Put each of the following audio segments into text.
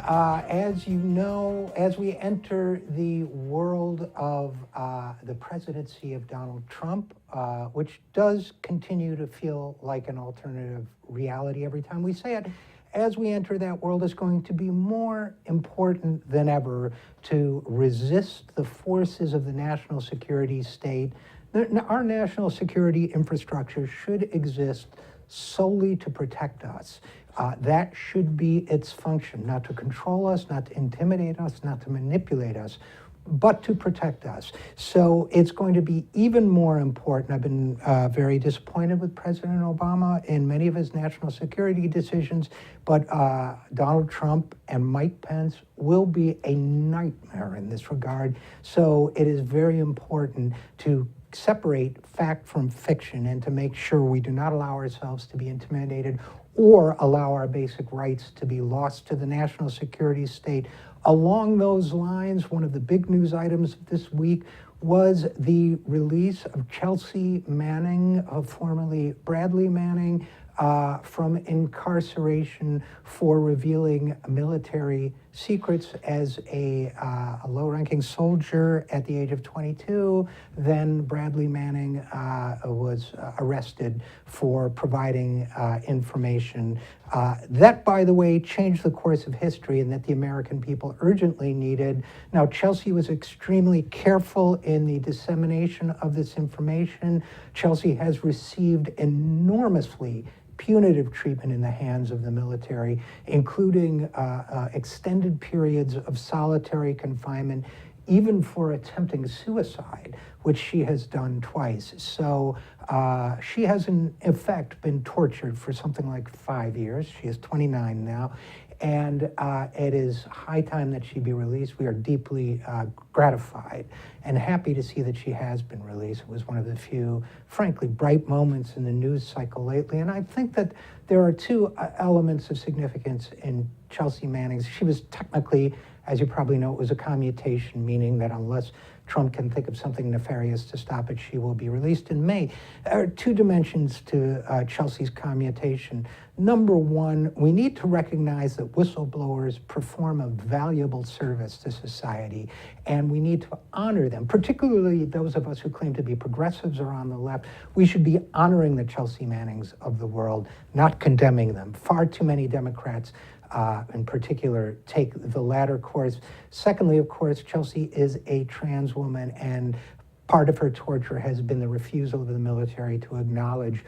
As you know, as we enter the world of the presidency of Donald Trump, which does continue to feel like an alternative reality every time we say it, as we enter that world, it's going to be more important than ever to resist the forces of the national security state. Our national security infrastructure should exist solely to protect us. That should be its function, not to control us, not to intimidate us, not to manipulate us, but to protect us. So it's going to be even more important. I've been very disappointed with President Obama in many of his national security decisions, but Donald Trump and Mike Pence will be a nightmare in this regard. So it is very important to separate fact from fiction and to make sure we do not allow ourselves to be intimidated or allow our basic rights to be lost to the national security state. Along those lines, one of the big news items this week was the release of Chelsea Manning, formerly Bradley Manning, from incarceration for revealing military secrets as a low-ranking soldier at the age of 22. Then Bradley Manning was arrested for providing information that, by the way, changed the course of history and that the American people urgently needed. Now, Chelsea was extremely careful in the dissemination of this information. Chelsea has received enormously punitive treatment in the hands of the military, including extended periods of solitary confinement, even for attempting suicide, which she has done twice. So she has, in effect, been tortured for something like 5 years. She is 29 now, and it is high time that she be released. We are deeply gratified and happy to see that she has been released. It was one of the few, frankly, bright moments in the news cycle lately. And I think that there are two elements of significance in Chelsea Manning's. She was technically, as you probably know, it was a commutation, meaning that unless Trump can think of something nefarious to stop it, she will be released in May. There are two dimensions to Chelsea's commutation. Number one, we need to recognize that whistleblowers perform a valuable service to society, and we need to honor them, particularly those of us who claim to be progressives or on the left. We should be honoring the Chelsea Mannings of the world, not condemning them. Far too many Democrats in particular, take the latter course. Secondly, of course, Chelsea is a trans woman, and part of her torture has been the refusal of the military to acknowledge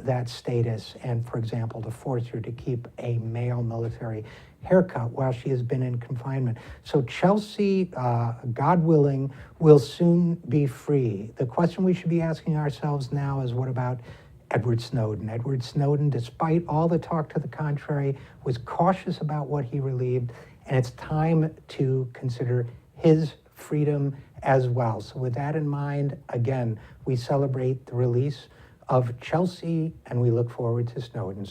that status and, for example, to force her to keep a male military haircut while she has been in confinement. So Chelsea, God willing, will soon be free. The question we should be asking ourselves now is, what about Edward Snowden? Edward Snowden, despite all the talk to the contrary, was cautious about what he relieved, and it's time to consider his freedom as well. So with that in mind, again, we celebrate the release of Chelsea, and we look forward to Snowden's.